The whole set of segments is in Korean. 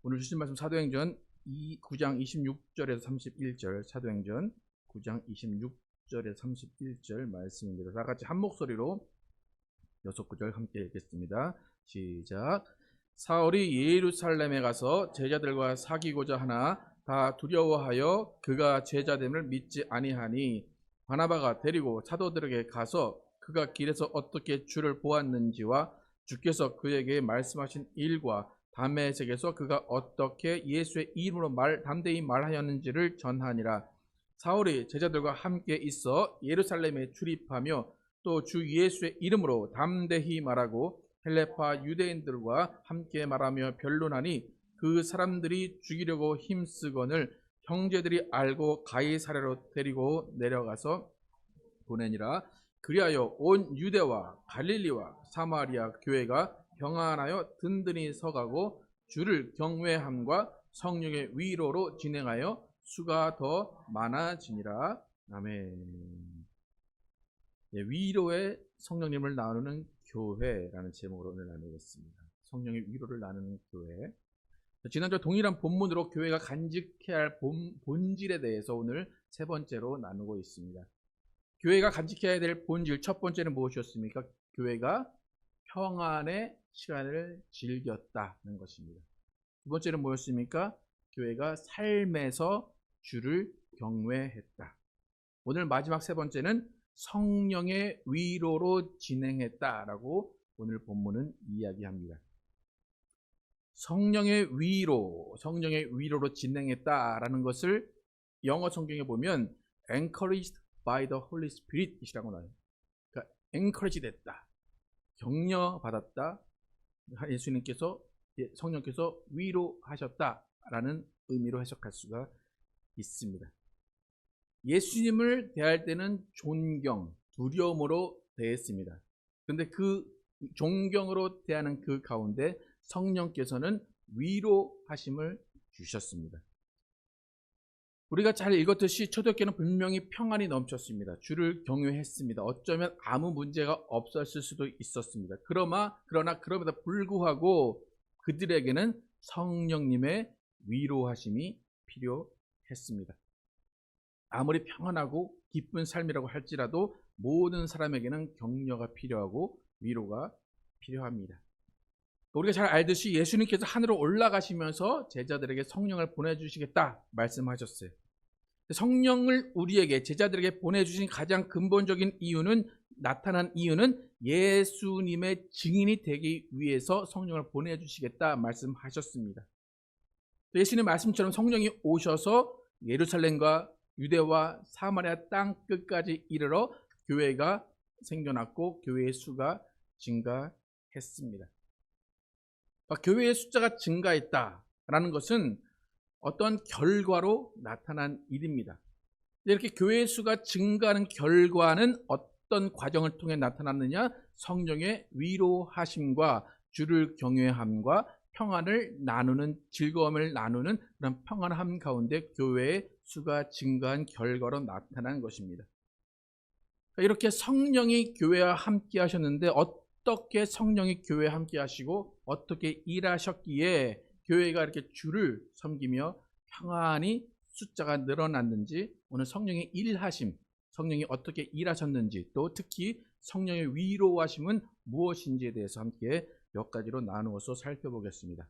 오늘 주신 말씀 사도행전 9장 26절에서 31절, 사도행전 9장 26절에서 31절 말씀입니다. 다 같이 한 목소리로 6구절 함께 읽겠습니다. 시작. 사울이 예루살렘에 가서 제자들과 사귀고자 하나 다 두려워하여 그가 제자됨을 믿지 아니하니 바나바가 데리고 사도들에게 가서 그가 길에서 어떻게 주를 보았는지와 주께서 그에게 말씀하신 일과 다메섹에서 그가 어떻게 예수의 이름으로 담대히 말하였는지를 전하니라. 사울이 제자들과 함께 있어 예루살렘에 출입하며 또 주 예수의 이름으로 담대히 말하고 헬레파 유대인들과 함께 말하며 변론하니 그 사람들이 죽이려고 힘쓰거늘 형제들이 알고 가이사랴로 데리고 내려가서 보내니라. 그리하여 온 유대와 갈릴리와 사마리아 교회가 평안하여 든든히 서가고 주를 경외함과 성령의 위로로 진행하여 수가 더 많아지니라. 아멘. 위로의 성령님을 나누는 교회라는 제목으로 오늘 나누겠습니다. 성령의 위로를 나누는 교회. 지난주 동일한 본문으로 교회가 간직해야 할 본질에 대해서 오늘 세 번째로 나누고 있습니다. 교회가 간직해야 될 본질, 첫 번째는 무엇이었습니까? 교회가 평안의 시간을 즐겼다는 것입니다. 두 번째는 뭐였습니까? 교회가 삶에서 주를 경외했다. 오늘 마지막 세 번째는 성령의 위로로 진행했다라고 오늘 본문은 이야기합니다. 성령의 위로로 진행했다라는 것을 영어 성경에 보면 encouraged by the Holy Spirit이라고 나와요. 그러니까 encourage 됐다, 격려받았다, 예수님께서 성령께서 위로하셨다라는 의미로 해석할 수가 있습니다. 예수님을 대할 때는 존경, 두려움으로 대했습니다. 그런데 그 존경으로 대하는 그 가운데 성령께서는 위로하심을 주셨습니다. 우리가 잘 읽었듯이 초대교회는 분명히 평안이 넘쳤습니다. 주를 경외했습니다. 어쩌면 아무 문제가 없었을 수도 있었습니다. 그러나 그럼에도 불구하고 그들에게는 성령님의 위로하심이 필요했습니다. 아무리 평안하고 기쁜 삶이라고 할지라도 모든 사람에게는 격려가 필요하고 위로가 필요합니다. 우리가 잘 알듯이 예수님께서 하늘로 올라가시면서 제자들에게 성령을 보내주시겠다 말씀하셨어요. 성령을 우리에게, 제자들에게 보내주신 가장 근본적인 나타난 이유는 예수님의 증인이 되기 위해서 성령을 보내주시겠다 말씀하셨습니다. 예수님 말씀처럼 성령이 오셔서 예루살렘과 유대와 사마리아 땅 끝까지 이르러 교회가 생겨났고 교회의 수가 증가했습니다. 교회의 숫자가 증가했다라는 것은 어떤 결과로 나타난 일입니다. 이렇게 교회의 수가 증가하는 결과는 어떤 과정을 통해 나타났느냐? 성령의 위로하심과 주를 경외함과 평안을 나누는, 즐거움을 나누는 그런 평안함 가운데 교회의 수가 증가한 결과로 나타난 것입니다. 이렇게 성령이 교회와 함께 하셨는데 어떻게 성령이 교회와 함께 하시고 어떻게 일하셨기에 교회가 이렇게 주를 섬기며 평안히 숫자가 늘어났는지, 오늘 성령의 일하심, 성령이 어떻게 일하셨는지, 또 특히 성령의 위로하심은 무엇인지에 대해서 함께 몇 가지로 나누어서 살펴보겠습니다.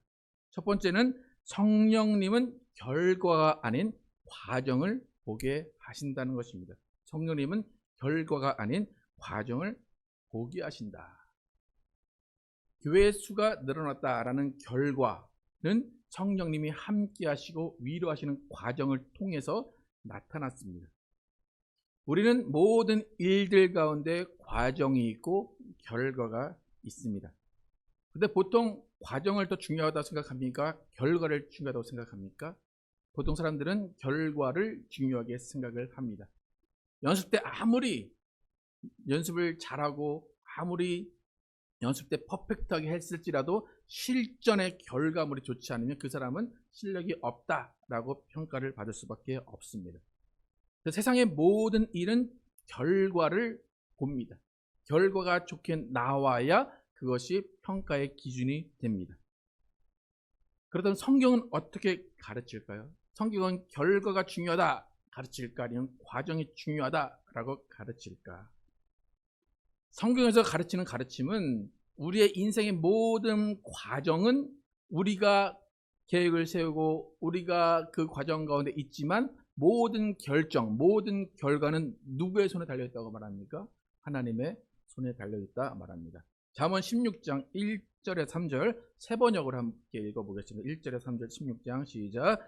첫 번째는 성령님은 결과가 아닌 과정을 보게 하신다는 것입니다. 성령님은 결과가 아닌 과정을 보게 하신다. 교회의 수가 늘어났다라는 결과는 성령님이 함께 하시고 위로하시는 과정을 통해서 나타났습니다. 우리는 모든 일들 가운데 과정이 있고 결과가 있습니다. 근데 보통 과정을 더 중요하다고 생각합니까? 결과를 중요하다고 생각합니까? 보통 사람들은 결과를 중요하게 생각을 합니다. 연습 때 아무리 연습을 잘하고 아무리 연습 때 퍼펙트하게 했을지라도 실전의 결과물이 좋지 않으면 그 사람은 실력이 없다라고 평가를 받을 수밖에 없습니다. 세상의 모든 일은 결과를 봅니다. 결과가 좋게 나와야 그것이 평가의 기준이 됩니다. 그렇다면 성경은 어떻게 가르칠까요? 성경은 결과가 중요하다 가르칠까 아니면 과정이 중요하다라고 가르칠까? 성경에서 가르치는 가르침은 우리의 인생의 모든 과정은 우리가 계획을 세우고 우리가 그 과정 가운데 있지만 모든 결정, 모든 결과는 누구의 손에 달려있다고 말합니까? 하나님의 손에 달려있다 말합니다. 잠언 16장 1절에 3절 세 번역으로 함께 읽어보겠습니다. 1절에 3절 16장 시작.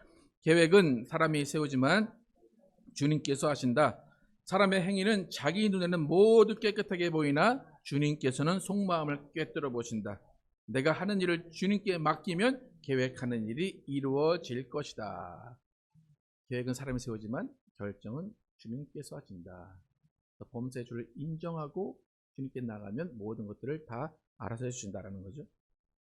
계획은 사람이 세우지만 주님께서 하신다. 사람의 행위는 자기 눈에는 모두 깨끗하게 보이나 주님께서는 속마음을 꿰뚫어 보신다. 내가 하는 일을 주님께 맡기면 계획하는 일이 이루어질 것이다. 계획은 사람이 세우지만 결정은 주님께서 하신다. 범사의 주를 인정하고 주님께 나가면 모든 것들을 다 알아서 해주신다라는 거죠.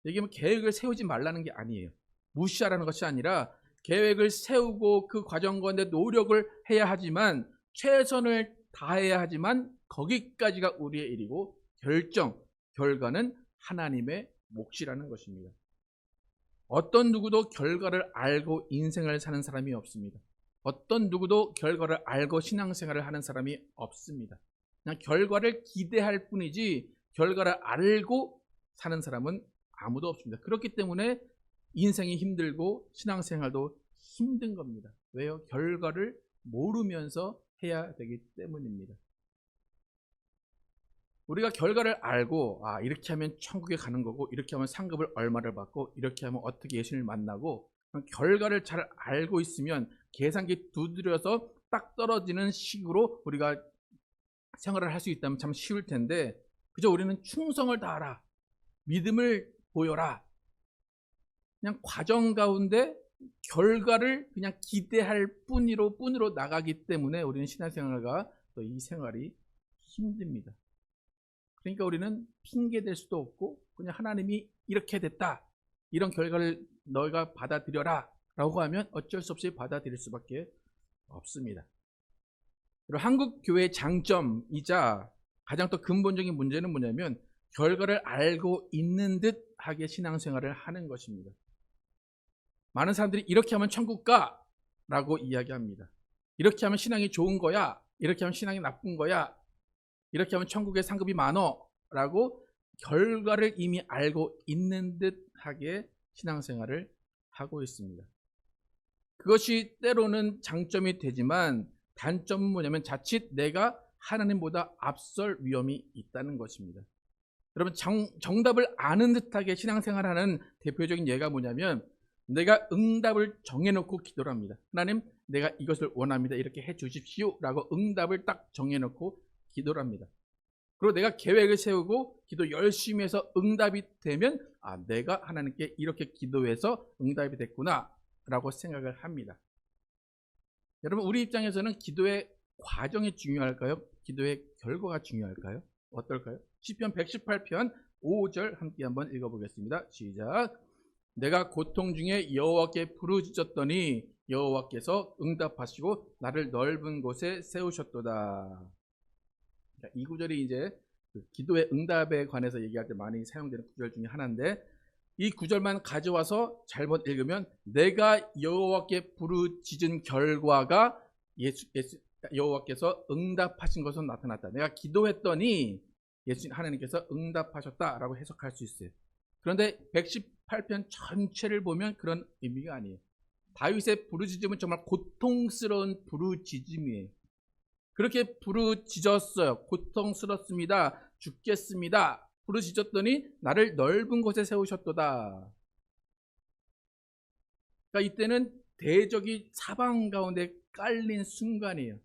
이게 뭐 계획을 세우지 말라는 게 아니에요. 무시하라는 것이 아니라 계획을 세우고 그 과정 가운데 노력을 해야 하지만 최선을 다해야 하지만 거기까지가 우리의 일이고 결과는 하나님의 몫이라는 것입니다. 어떤 누구도 결과를 알고 인생을 사는 사람이 없습니다. 어떤 누구도 결과를 알고 신앙생활을 하는 사람이 없습니다. 그냥 결과를 기대할 뿐이지 결과를 알고 사는 사람은 아무도 없습니다. 그렇기 때문에 인생이 힘들고 신앙생활도 힘든 겁니다. 왜요? 결과를 모르면서 해야 되기 때문입니다. 우리가 결과를 알고 이렇게 하면 천국에 가는 거고 이렇게 하면 상급을 얼마를 받고 이렇게 하면 어떻게 예수님을 만나고 결과를 잘 알고 있으면 계산기 두드려서 딱 떨어지는 식으로 우리가 생활을 할 수 있다면 참 쉬울 텐데 그저 우리는 충성을 다하라, 믿음을 보여라, 그냥 과정 가운데 결과를 그냥 기대할 뿐으로 나가기 때문에 우리는 신앙생활과 또 이 생활이 힘듭니다. 그러니까 우리는 핑계 댈 수도 없고 그냥 하나님이 이렇게 됐다, 이런 결과를 너희가 받아들여라 라고 하면 어쩔 수 없이 받아들일 수밖에 없습니다. 그리고 한국 교회의 장점이자 가장 또 근본적인 문제는 뭐냐면 결과를 알고 있는 듯 하게 신앙생활을 하는 것입니다. 많은 사람들이 이렇게 하면 천국 가 라고 이야기합니다. 이렇게 하면 신앙이 좋은 거야, 이렇게 하면 신앙이 나쁜 거야, 이렇게 하면 천국에 상급이 많어 라고 결과를 이미 알고 있는 듯하게 신앙생활을 하고 있습니다. 그것이 때로는 장점이 되지만 단점은 뭐냐면 자칫 내가 하나님보다 앞설 위험이 있다는 것입니다. 여러분, 정답을 아는 듯하게 신앙생활하는 대표적인 예가 뭐냐면 내가 응답을 정해놓고 기도를 합니다. 하나님, 내가 이것을 원합니다, 이렇게 해 주십시오 라고 응답을 딱 정해놓고 기도를 합니다. 그리고 내가 계획을 세우고 기도 열심히 해서 응답이 되면 내가 하나님께 이렇게 기도해서 응답이 됐구나 라고 생각을 합니다. 여러분, 우리 입장에서는 기도의 과정이 중요할까요? 기도의 결과가 중요할까요? 어떨까요? 시편 118편 5절 함께 한번 읽어보겠습니다. 시작. 내가 고통 중에 여호와께 부르짖었더니 여호와께서 응답하시고 나를 넓은 곳에 세우셨도다. 이 구절이 이제 기도의 응답에 관해서 얘기할 때 많이 사용되는 구절 중에 하나인데 이 구절만 가져와서 잘못 읽으면 내가 여호와께 부르짖은 결과가 여호와께서 응답하신 것으로 나타났다. 내가 기도했더니 하나님께서 응답하셨다라고 해석할 수 있어요. 그런데 118편 전체를 보면 그런 의미가 아니에요. 다윗의 부르짖음은 정말 고통스러운 부르짖음이에요. 그렇게 부르짖었어요. 고통스럽습니다. 죽겠습니다. 부르짖었더니 나를 넓은 곳에 세우셨도다. 그러니까 이때는 대적이 사방 가운데 깔린 순간이에요.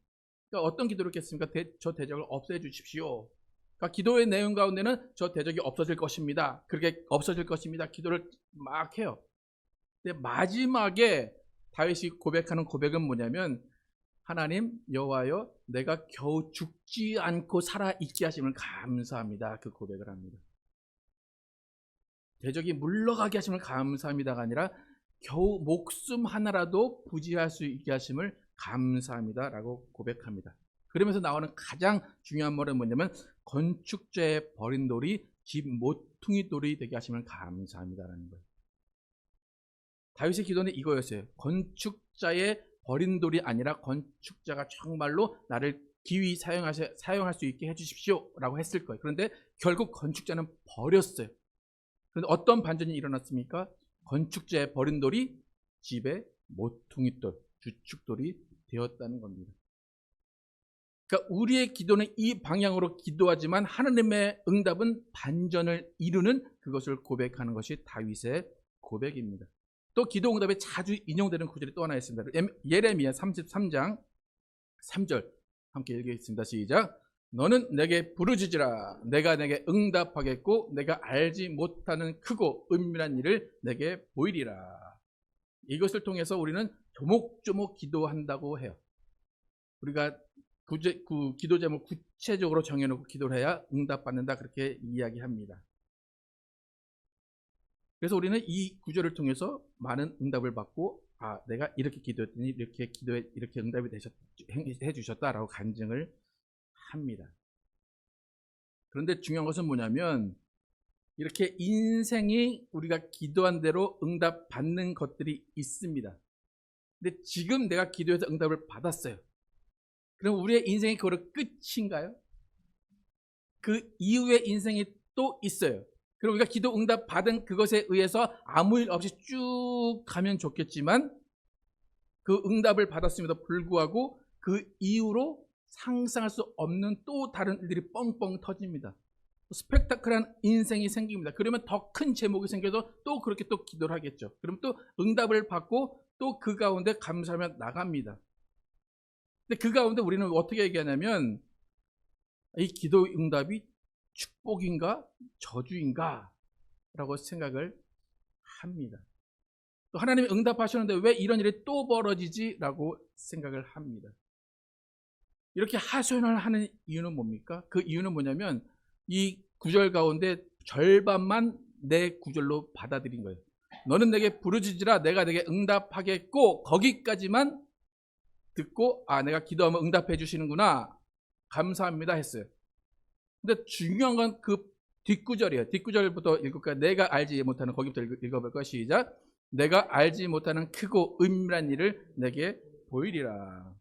그러니까 어떤 기도를 했겠습니까? 저 대적을 없애주십시오. 그러니까 기도의 내용 가운데는 저 대적이 없어질 것입니다, 그렇게 없어질 것입니다 기도를 막 해요. 근데 마지막에 다윗이 고백하는 고백은 뭐냐면 하나님 여호와여, 내가 겨우 죽지 않고 살아있게 하심을 감사합니다. 그 고백을 합니다. 대적이 물러가게 하심을 감사합니다가 아니라 겨우 목숨 하나라도 부지할 수 있게 하심을 감사합니다 라고 고백합니다. 그러면서 나오는 가장 중요한 말은 뭐냐면 건축자의 버린 돌이 집 모퉁이 돌이 되게 하심을 감사합니다라는 거예요. 다윗의 기도는 이거였어요. 건축자의 버린 돌이 아니라 건축자가 정말로 나를 기휘 사용할 수 있게 해주십시오 라고 했을 거예요. 그런데 결국 건축자는 버렸어요. 그런데 어떤 반전이 일어났습니까? 건축자의 버린 돌이 집의 모퉁이돌, 주축돌이 되었다는 겁니다. 그러니까 우리의 기도는 이 방향으로 기도하지만 하나님의 응답은 반전을 이루는 그것을 고백하는 것이 다윗의 고백입니다. 또 기도 응답에 자주 인용되는 구절이 또 하나 있습니다. 예레미야 33장 3절 함께 읽겠습니다. 시작. 너는 내게 부르짖으라. 내가 내게 응답하겠고 내가 알지 못하는 크고 은밀한 일을 내게 보이리라. 이것을 통해서 우리는 조목조목 기도한다고 해요. 우리가 기도 제목 구체적으로 정해놓고 기도를 해야 응답받는다, 그렇게 이야기합니다. 그래서 우리는 이 구절을 통해서 많은 응답을 받고, 내가 이렇게 기도했더니 이렇게 응답이 해주셨다라고 간증을 합니다. 그런데 중요한 것은 뭐냐면, 이렇게 인생이 우리가 기도한 대로 응답받는 것들이 있습니다. 근데 지금 내가 기도해서 응답을 받았어요. 그럼 우리의 인생이 그거로 끝인가요? 그 이후의 인생이 또 있어요. 그리고 우리가 기도 응답 받은 그것에 의해서 아무 일 없이 쭉 가면 좋겠지만, 그 응답을 받았음에도 불구하고 그 이후로 상상할 수 없는 또 다른 일들이 뻥뻥 터집니다. 스펙타클한 인생이 생깁니다. 그러면 더 큰 제목이 생겨서 또 그렇게 또 기도를 하겠죠. 그럼 또 응답을 받고 또 그 가운데 감사하며 나갑니다. 근데 그 가운데 우리는 어떻게 얘기하냐면, 이 기도 응답이 축복인가 저주인가 라고 생각을 합니다. 또 하나님이 응답하셨는데 왜 이런 일이 또 벌어지지? 라고 생각을 합니다. 이렇게 하소연을 하는 이유는 뭡니까? 그 이유는 뭐냐면, 이 구절 가운데 절반만 내 구절로 받아들인 거예요. 너는 내게 부르짖으라. 내가 내게 응답하겠고, 거기까지만 듣고 내가 기도하면 응답해 주시는구나, 감사합니다 했어요. 근데 중요한 건 그 뒷구절이에요. 뒷구절부터 읽을까요? 내가 알지 못하는, 거기부터 읽어볼까요? 시작. 내가 알지 못하는 크고 은밀한 일을 내게 보이리라.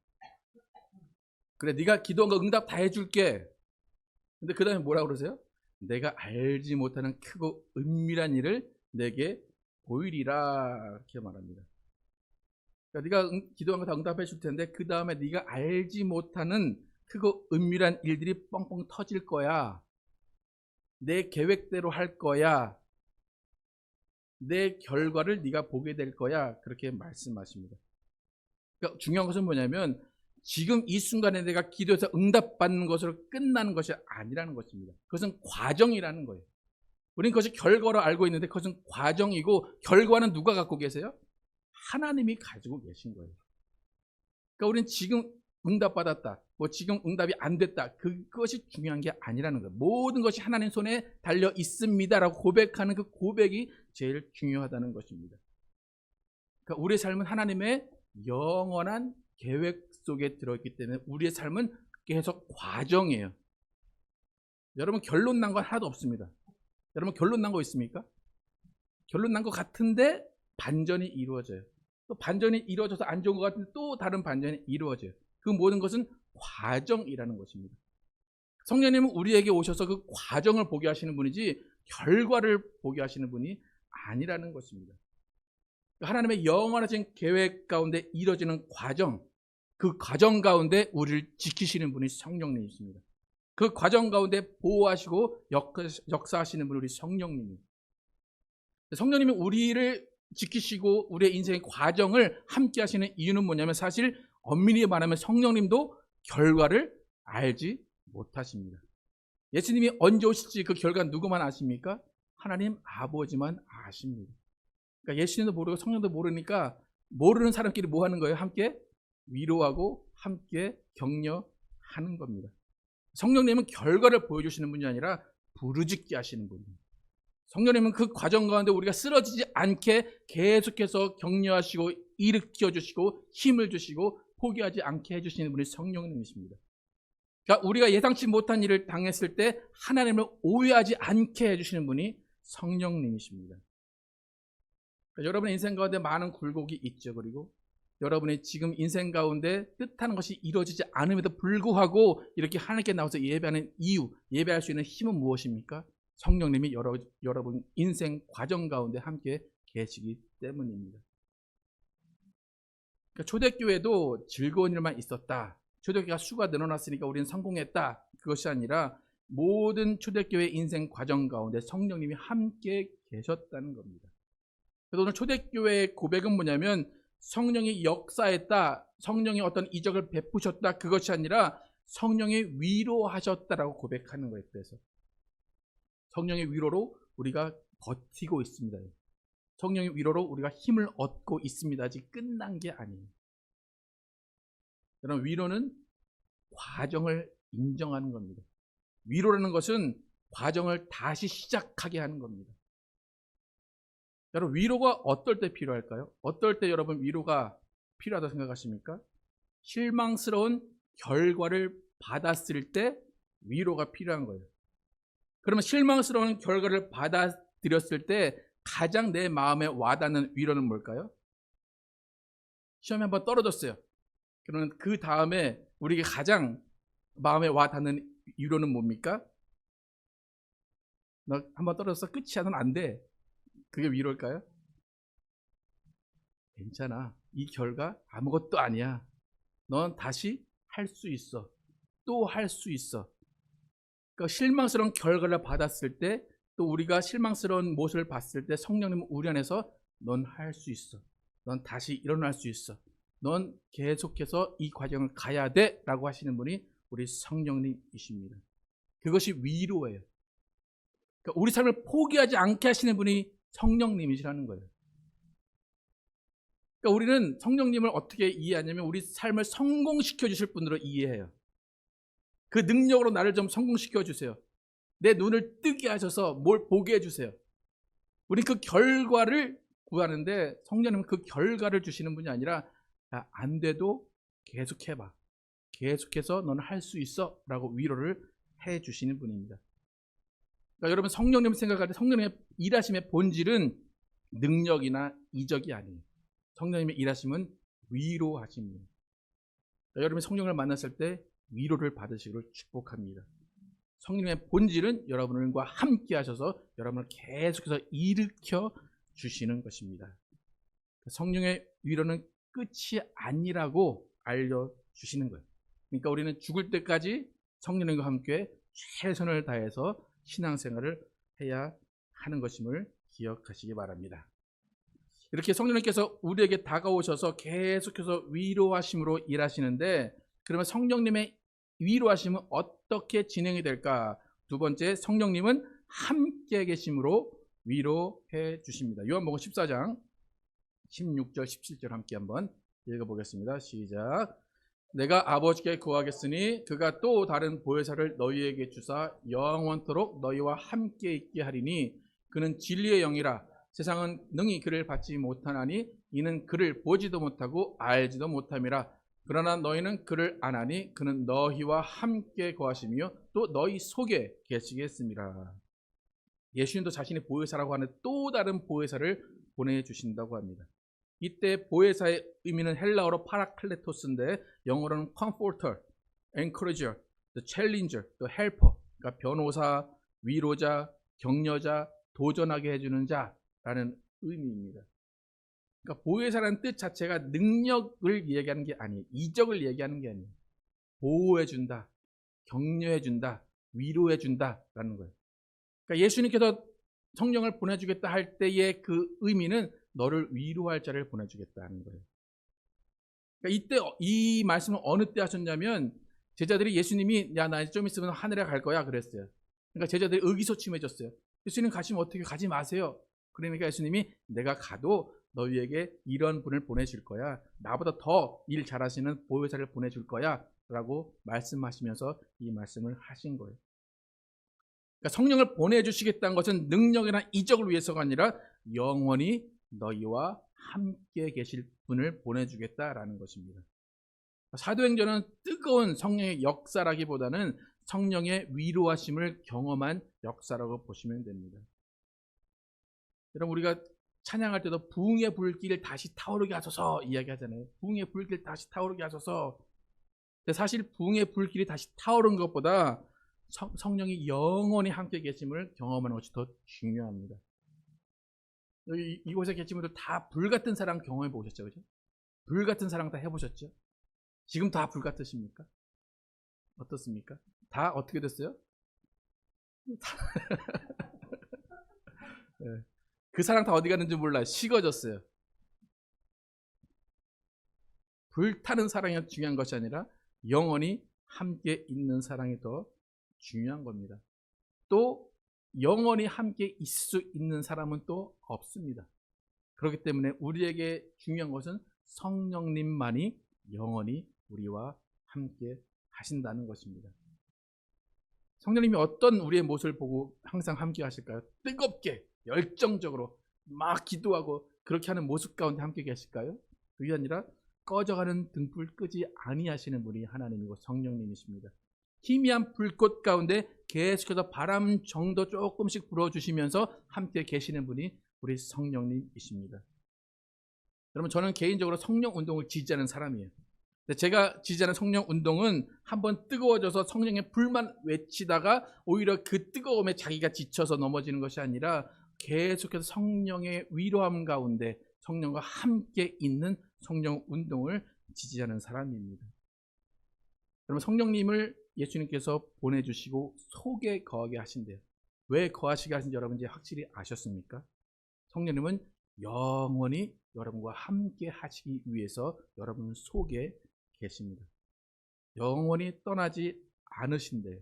그래, 네가 기도한 거 응답 다 해줄게. 근데 그 다음에 뭐라고 그러세요? 내가 알지 못하는 크고 은밀한 일을 내게 보이리라, 이렇게 말합니다. 그러니까 네가 기도한 거 다 응답해 줄 텐데 그 다음에 네가 알지 못하는 크고 은밀한 일들이 뻥뻥 터질 거야. 내 계획대로 할 거야. 내 결과를 네가 보게 될 거야. 그렇게 말씀하십니다. 그러니까 중요한 것은 뭐냐면, 지금 이 순간에 내가 기도해서 응답받는 것으로 끝나는 것이 아니라는 것입니다. 그것은 과정이라는 거예요. 우리는 그것이 결과로 알고 있는데 그것은 과정이고, 결과는 누가 갖고 계세요? 하나님이 가지고 계신 거예요. 그러니까 우리는 지금 응답받았다, 지금 응답이 안 됐다, 그것이 중요한 게 아니라는 거예요. 모든 것이 하나님 손에 달려 있습니다라고 고백하는 그 고백이 제일 중요하다는 것입니다. 그러니까 우리의 삶은 하나님의 영원한 계획 속에 들어있기 때문에 우리의 삶은 계속 과정이에요. 여러분, 결론 난 건 하나도 없습니다. 여러분, 결론 난 거 있습니까? 결론 난 것 같은데 반전이 이루어져요. 또 반전이 이루어져서 안 좋은 것 같은데 또 다른 반전이 이루어져요. 그 모든 것은 과정이라는 것입니다. 성령님은 우리에게 오셔서 그 과정을 보게 하시는 분이지 결과를 보게 하시는 분이 아니라는 것입니다. 하나님의 영원하신 계획 가운데 이루어지는 과정, 그 과정 가운데 우리를 지키시는 분이 성령님이십니다. 그 과정 가운데 보호하시고 역사하시는 분이 우리 성령님입니다. 성령님이 우리를 지키시고 우리의 인생의 과정을 함께 하시는 이유는 뭐냐면, 사실 엄밀히 말하면 성령님도 결과를 알지 못하십니다. 예수님이 언제 오실지 그 결과는 누구만 아십니까? 하나님 아버지만 아십니다. 그러니까 예수님도 모르고 성령도 모르니까 모르는 사람끼리 뭐 하는 거예요? 함께 위로하고 함께 격려하는 겁니다. 성령님은 결과를 보여주시는 분이 아니라 부르짖게 하시는 분입니다. 성령님은 그 과정 가운데 우리가 쓰러지지 않게 계속해서 격려하시고 일으켜 주시고 힘을 주시고 포기하지 않게 해주시는 분이 성령님이십니다. 그러니까 우리가 예상치 못한 일을 당했을 때 하나님을 오해하지 않게 해주시는 분이 성령님이십니다. 그러니까 여러분의 인생 가운데 많은 굴곡이 있죠. 그리고 여러분의 지금 인생 가운데 뜻하는 것이 이루어지지 않음에도 불구하고 이렇게 하나님께 나와서 예배하는 이유, 예배할 수 있는 힘은 무엇입니까? 성령님이 여러분 인생 과정 가운데 함께 계시기 때문입니다. 그러니까 초대교회도 즐거운 일만 있었다, 초대교회가 수가 늘어났으니까 우리는 성공했다, 그것이 아니라 모든 초대교회 인생 과정 가운데 성령님이 함께 계셨다는 겁니다. 그래서 오늘 초대교회의 고백은 뭐냐면 성령이 역사했다, 성령이 어떤 이적을 베푸셨다, 그것이 아니라 성령이 위로하셨다라고 고백하는 거예요. 그래서 성령의 위로로 우리가 버티고 있습니다. 성령의 위로로 우리가 힘을 얻고 있습니다. 아직 끝난 게 아니에요. 여러분, 위로는 과정을 인정하는 겁니다. 위로라는 것은 과정을 다시 시작하게 하는 겁니다. 여러분, 위로가 어떨 때 필요할까요? 어떨 때 여러분 위로가 필요하다고 생각하십니까? 실망스러운 결과를 받았을 때 위로가 필요한 거예요. 그러면 실망스러운 결과를 받아들였을 때 가장 내 마음에 와닿는 위로는 뭘까요? 시험에 한번 떨어졌어요. 그러면 그 다음에 우리에게 가장 마음에 와닿는 위로는 뭡니까? 너 한번 떨어졌어? 끝이야. 넌 안 돼. 그게 위로일까요? 괜찮아. 이 결과 아무것도 아니야. 넌 다시 할 수 있어. 또 할 수 있어. 그러니까 실망스러운 결과를 받았을 때, 또 우리가 실망스러운 모습을 봤을 때 성령님은 우리 안에서 넌 할 수 있어. 넌 다시 일어날 수 있어. 넌 계속해서 이 과정을 가야 돼 라고 하시는 분이 우리 성령님이십니다. 그것이 위로예요. 그러니까 우리 삶을 포기하지 않게 하시는 분이 성령님이시라는 거예요. 그러니까 우리는 성령님을 어떻게 이해하냐면 우리 삶을 성공시켜 주실 분으로 이해해요. 그 능력으로 나를 좀 성공시켜 주세요. 내 눈을 뜨게 하셔서 뭘 보게 해주세요. 우리 그 결과를 구하는데 성령님은 그 결과를 주시는 분이 아니라 야, 안 돼도 계속해봐. 계속해서 너는 할 수 있어 라고 위로를 해주시는 분입니다. 그러니까 여러분, 성령님 생각할 때 성령님의 일하심의 본질은 능력이나 이적이 아니에요. 성령님의 일하심은 위로하심이에요. 그러니까 여러분이 성령을 만났을 때 위로를 받으시기를 축복합니다. 성령의 본질은 여러분과 함께 하셔서 여러분을 계속해서 일으켜 주시는 것입니다. 성령의 위로는 끝이 아니라고 알려주시는 거예요. 그러니까 우리는 죽을 때까지 성령님과 함께 최선을 다해서 신앙생활을 해야 하는 것임을 기억하시기 바랍니다. 이렇게 성령님께서 우리에게 다가오셔서 계속해서 위로하심으로 일하시는데, 그러면 성령님의 위로하심은 어떻게 진행이 될까? 두 번째, 성령님은 함께 계심으로 위로해 주십니다. 요한복음 14장 16절 17절 함께 한번 읽어보겠습니다. 시작. 내가 아버지께 구하겠으니 그가 또 다른 보혜사를 너희에게 주사 영원토록 너희와 함께 있게 하리니 그는 진리의 영이라. 세상은 능히 그를 받지 못하나니 이는 그를 보지도 못하고 알지도 못함이라. 그러나 너희는 그를 아나니 그는 너희와 함께 거하시며 또 너희 속에 계시겠습니다. 예수님도 자신의 보혜사라고 하는 또 다른 보혜사를 보내주신다고 합니다. 이때 보혜사의 의미는 헬라어로 파라클레토스인데 영어로는 comforter, encourager, the challenger, the helper. 그러니까 변호사, 위로자, 격려자, 도전하게 해주는 자라는 의미입니다. 그러니까 보혜사라는 뜻 자체가 능력을 얘기하는 게 아니에요. 이적을 얘기하는 게 아니에요. 보호해준다, 격려해준다, 위로해준다라는 거예요. 그러니까 예수님께서 성령을 보내주겠다 할 때의 그 의미는 너를 위로할 자를 보내주겠다는 거예요. 그러니까 이때 이 말씀을 어느 때 하셨냐면 제자들이 예수님이 야, 나 좀 있으면 하늘에 갈 거야 그랬어요. 그러니까 제자들이 의기소침해졌어요. 예수님 가시면 어떻게 가지 마세요. 그러니까 예수님이 내가 가도 너희에게 이런 분을 보내줄 거야. 나보다 더 일 잘하시는 보혜사를 보내줄 거야 라고 말씀하시면서 이 말씀을 하신 거예요. 그러니까 성령을 보내주시겠다는 것은 능력이나 이적을 위해서가 아니라 영원히 너희와 함께 계실 분을 보내주겠다라는 것입니다. 사도행전은 뜨거운 성령의 역사라기보다는 성령의 위로하심을 경험한 역사라고 보시면 됩니다. 여러분, 우리가 찬양할 때도 부흥의 불길 다시 타오르게 하소서 이야기하잖아요. 부흥의 불길 다시 타오르게 하소서. 근데 사실 부흥의 불길이 다시 타오른 것보다 성령이 영원히 함께 계심을 경험하는 것이 더 중요합니다. 여기 이곳에 계신 분들 다 불같은 사랑 경험해 보셨죠? 그죠? 불같은 사랑 다 해보셨죠? 지금 다 불같으십니까? 어떻습니까? 다 어떻게 됐어요? 네. 그 사랑 다 어디 갔는지 몰라요. 식어졌어요. 불타는 사랑이 중요한 것이 아니라 영원히 함께 있는 사랑이 더 중요한 겁니다. 또 영원히 함께 있을 수 있는 사람은 또 없습니다. 그렇기 때문에 우리에게 중요한 것은 성령님만이 영원히 우리와 함께 하신다는 것입니다. 성령님이 어떤 우리의 모습을 보고 항상 함께 하실까요? 뜨겁게 열정적으로 막 기도하고 그렇게 하는 모습 가운데 함께 계실까요? 그게 아니라 꺼져가는 등불 끄지 아니하시는 분이 하나님이고 성령님이십니다. 희미한 불꽃 가운데 계속해서 바람 정도 조금씩 불어주시면서 함께 계시는 분이 우리 성령님이십니다. 여러분, 저는 개인적으로 성령 운동을 지지하는 사람이에요. 제가 지지하는 성령 운동은 한번 뜨거워져서 성령의 불만 외치다가 오히려 그 뜨거움에 자기가 지쳐서 넘어지는 것이 아니라 계속해서 성령의 위로함 가운데 성령과 함께 있는 성령 운동을 지지하는 사람입니다. 여러분, 성령님을 예수님께서 보내주시고 속에 거하게 하신대요. 왜 거하시게 하신지 여러분 이제 확실히 아셨습니까? 성령님은 영원히 여러분과 함께 하시기 위해서 여러분 속에 계십니다. 영원히 떠나지 않으신대요.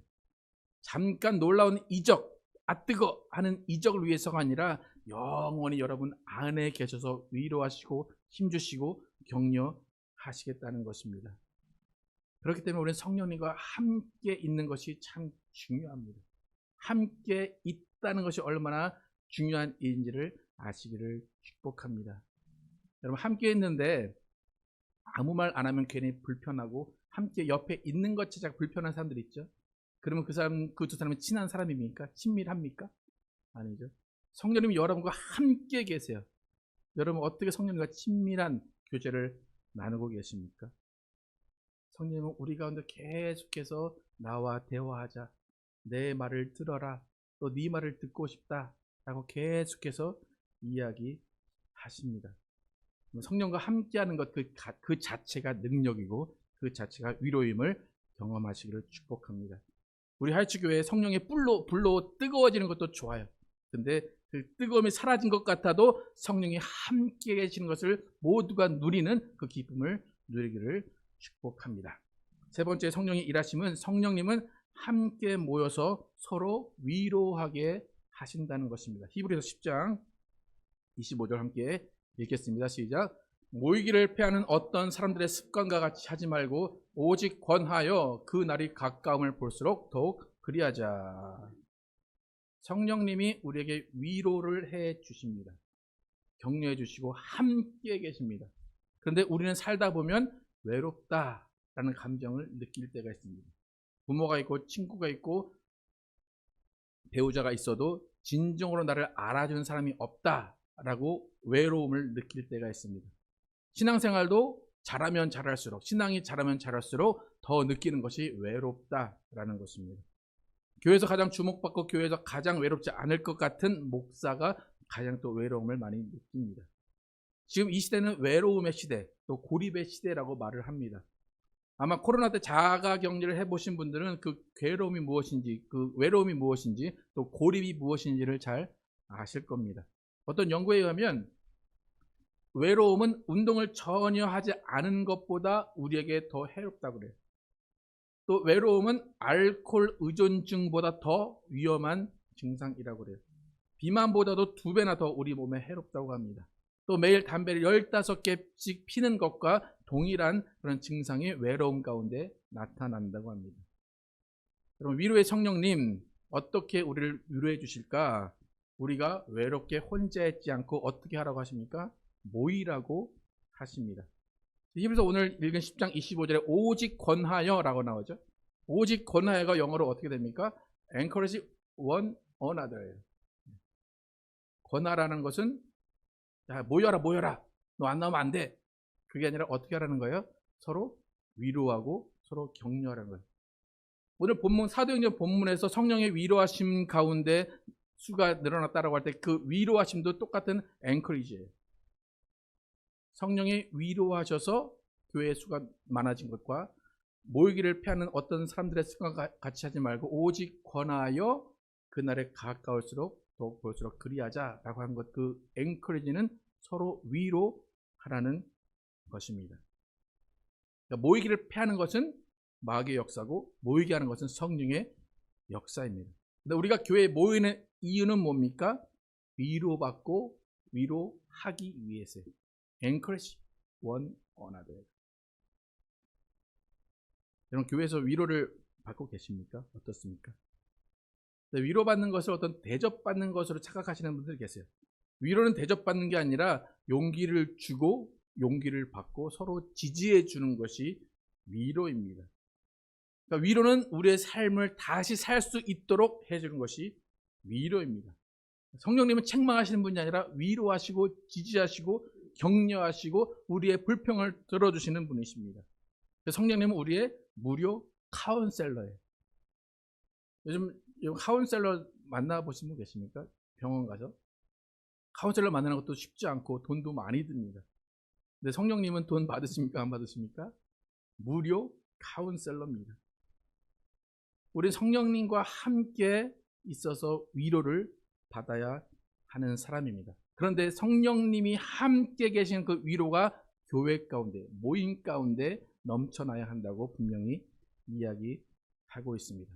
잠깐 놀라운 이적, 아 뜨거 하는 이적을 위해서가 아니라 영원히 여러분 안에 계셔서 위로하시고 힘주시고 격려하시겠다는 것입니다. 그렇기 때문에 우리는 성령님과 함께 있는 것이 참 중요합니다. 함께 있다는 것이 얼마나 중요한 일인지를 아시기를 축복합니다. 여러분, 함께 있는데 아무 말 안 하면 괜히 불편하고 함께 옆에 있는 것 자체가 불편한 사람들 있죠. 그러면 그 두 사람은 친한 사람입니까? 친밀합니까? 아니죠. 성령님이 여러분과 함께 계세요. 여러분 어떻게 성령님과 친밀한 교제를 나누고 계십니까? 성령님은 우리 가운데 계속해서 나와 대화하자, 내 말을 들어라, 또 네 말을 듣고 싶다 라고 계속해서 이야기하십니다. 성령과 함께하는 것 그 자체가 능력이고 그 자체가 위로임을 경험하시기를 축복합니다. 우리 하이츠교회 성령의 불로 뜨거워지는 것도 좋아요. 근데 그 뜨거움이 사라진 것 같아도 성령이 함께 계시는 것을 모두가 누리는 그 기쁨을 누리기를 축복합니다. 세 번째 성령의 일하심은 성령님은 함께 모여서 서로 위로하게 하신다는 것입니다. 히브리서 10장 25절 함께 읽겠습니다. 시작. 모이기를 패하는 어떤 사람들의 습관과 같이 하지 말고 오직 권하여 그 날이 가까움을 볼수록 더욱 그리하자. 성령님이 우리에게 위로를 해 주십니다. 격려해 주시고 함께 계십니다. 그런데 우리는 살다 보면 외롭다라는 감정을 느낄 때가 있습니다. 부모가 있고 친구가 있고 배우자가 있어도 진정으로 나를 알아주는 사람이 없다라고 외로움을 느낄 때가 있습니다. 신앙생활도 잘하면 잘할수록, 신앙이 잘하면 잘할수록 더 느끼는 것이 외롭다라는 것입니다. 교회에서 가장 주목받고 교회에서 가장 외롭지 않을 것 같은 목사가 가장 또 외로움을 많이 느낍니다. 지금 이 시대는 외로움의 시대, 또 고립의 시대라고 말을 합니다. 아마 코로나 때 자가 격리를 해보신 분들은 그 괴로움이 무엇인지, 그 외로움이 무엇인지, 또 고립이 무엇인지를 잘 아실 겁니다. 어떤 연구에 의하면 외로움은 운동을 전혀 하지 않은 것보다 우리에게 더 해롭다고 그래요. 또 외로움은 알코올 의존증보다 더 위험한 증상이라고 그래요. 비만보다도 2배나 더 우리 몸에 해롭다고 합니다. 또 매일 담배를 15개씩 피는 것과 동일한 그런 증상이 외로움 가운데 나타난다고 합니다. 여러분, 위로의 성령님 어떻게 우리를 위로해 주실까? 우리가 외롭게 혼자 있지 않고 어떻게 하라고 하십니까? 모이라고 하십니다. 히브리서 오늘 읽은 10장 25절에 오직 권하여 라고 나오죠. 오직 권하여가 영어로 어떻게 됩니까? encourage one another예요. 권하라는 것은 자, 모여라, 모여라. 너 안 나오면 안 돼. 그게 아니라 어떻게 하라는 거예요? 서로 위로하고 서로 격려하라는 거예요. 오늘 본문 사도행전 본문에서 성령의 위로하심 가운데 수가 늘어났다라고 할 때 그 위로하심도 똑같은 앵커리지예요. 성령이 위로하셔서 교회의 수가 많아진 것과 모이기를 피하는 어떤 사람들의 습관과 같이 하지 말고 오직 권하여 그날에 가까울수록 더욱 볼수록 그리하자라고 하는 것, 그 앵커리지는 서로 위로하라는 것입니다. 그러니까 모이기를 피하는 것은 마귀의 역사고 모이게 하는 것은 성령의 역사입니다. 근데 우리가 교회에 모이는 이유는 뭡니까? 위로받고 위로하기 위해서요. Encourage one another. 여러분 교회에서 위로를 받고 계십니까? 어떻습니까? 위로받는 것을 어떤 대접받는 것으로 착각하시는 분들 계세요. 위로는 대접받는 게 아니라 용기를 주고 용기를 받고 서로 지지해 주는 것이 위로입니다. 그러니까 위로는 우리의 삶을 다시 살 수 있도록 해주는 것이 위로입니다. 성령님은 책망하시는 분이 아니라 위로하시고 지지하시고 격려하시고 우리의 불평을 들어주시는 분이십니다. 성령님은 우리의 무료 카운셀러예요. 요즘 카운셀러 만나보신 분 계십니까? 병원 가서 카운셀러 만나는 것도 쉽지 않고 돈도 많이 듭니다. 근데 성령님은 돈 받으십니까? 안 받으십니까? 무료 카운셀러입니다. 우리 성령님과 함께 있어서 위로를 받아야 하는 사람입니다. 그런데 성령님이 함께 계신 그 위로가 교회 가운데, 모임 가운데 넘쳐나야 한다고 분명히 이야기하고 있습니다.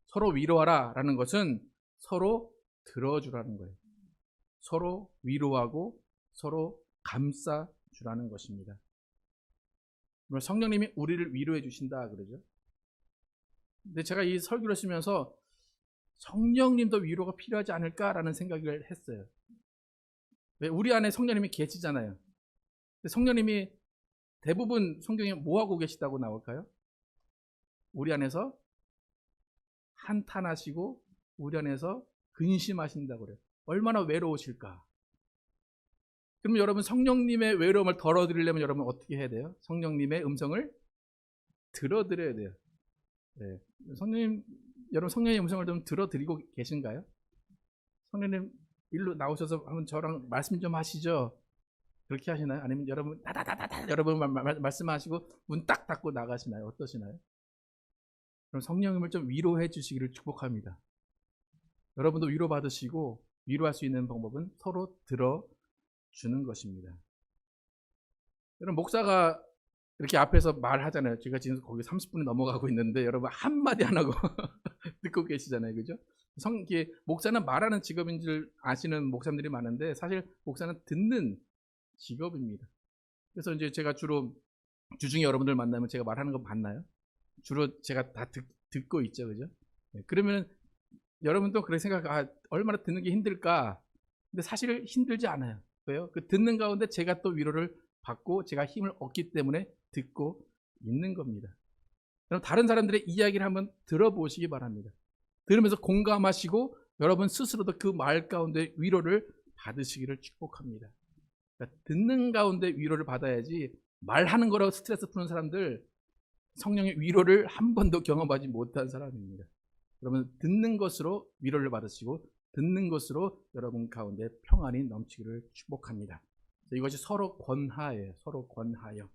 서로 위로하라 라는 것은 서로 들어주라는 거예요. 서로 위로하고 서로 감싸주라는 것입니다. 성령님이 우리를 위로해 주신다 그러죠. 근데 제가 이 설교를 쓰면서 성령님도 위로가 필요하지 않을까라는 생각을 했어요. 왜? 우리 안에 성령님이 계시잖아요. 성령님이 대부분 성경에 뭐하고 계시다고 나올까요? 우리 안에서 한탄하시고 우리 안에서 근심하신다고 그래요. 얼마나 외로우실까? 그럼 여러분 성령님의 외로움을 덜어드리려면 여러분 어떻게 해야 돼요? 성령님의 음성을 들어드려야 돼요. 네. 성령님, 여러분 성령의 음성을 좀 들어드리고 계신가요? 성령님 일로 나오셔서 한번 저랑 말씀 좀 하시죠. 그렇게 하시나요? 아니면 여러분 다다다다다 여러분 말씀하시고 문 딱 닫고 나가시나요? 어떠시나요? 그럼 성령님을 좀 위로해 주시기를 축복합니다. 여러분도 위로받으시고 위로할 수 있는 방법은 서로 들어주는 것입니다. 여러분 목사가 이렇게 앞에서 말하잖아요. 제가 지금 거기 30분이 넘어가고 있는데 여러분 한마디 안 하고 듣고 계시잖아요. 그죠? 목사는 말하는 직업인 줄 아시는 목사님들이 많은데 사실 목사는 듣는 직업입니다. 그래서 이제 제가 주로 주중에 여러분들 만나면 제가 말하는 거 맞나요? 주로 제가 다 듣고 있죠. 그죠? 네, 그러면 여러분도 그렇게 얼마나 듣는 게 힘들까? 근데 사실 힘들지 않아요. 왜요? 그 듣는 가운데 제가 또 위로를 받고 제가 힘을 얻기 때문에 듣고 있는 겁니다. 그럼 다른 사람들의 이야기를 한번 들어보시기 바랍니다. 들으면서 공감하시고 여러분 스스로도 그 말 가운데 위로를 받으시기를 축복합니다. 그러니까 듣는 가운데 위로를 받아야지 말하는 거로 스트레스 푸는 사람들 성령의 위로를 한 번도 경험하지 못한 사람입니다. 그러면 듣는 것으로 위로를 받으시고 듣는 것으로 여러분 가운데 평안이 넘치기를 축복합니다. 이것이 서로 권하예요. 서로 권하여.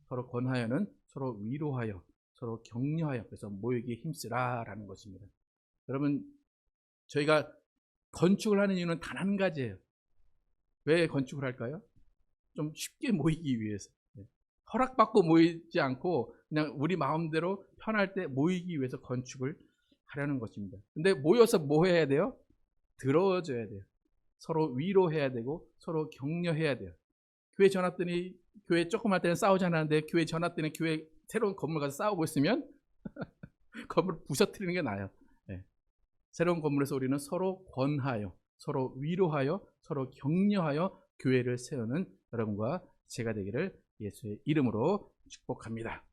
서로 권하여는 서로 위로하여, 서로 격려하여, 그래서 모이기에 힘쓰라라는 것입니다. 여러분, 저희가 건축을 하는 이유는 단 한 가지예요. 왜 건축을 할까요? 좀 쉽게 모이기 위해서. 허락받고 모이지 않고 그냥 우리 마음대로 편할 때 모이기 위해서 건축을 하려는 것입니다. 근데 모여서 뭐 해야 돼요? 들어줘야 돼요. 서로 위로해야 되고 서로 격려해야 돼요. 교회 전화 때니 교회 조금 할 때는 싸우지 않았는데 교회 전화 때는 교회 새로운 건물 가서 싸우고 있으면 건물을 부셔뜨리는 게 나아요. 네. 새로운 건물에서 우리는 서로 권하여, 서로 위로하여, 서로 격려하여 교회를 세우는 여러분과 제가 되기를 예수의 이름으로 축복합니다.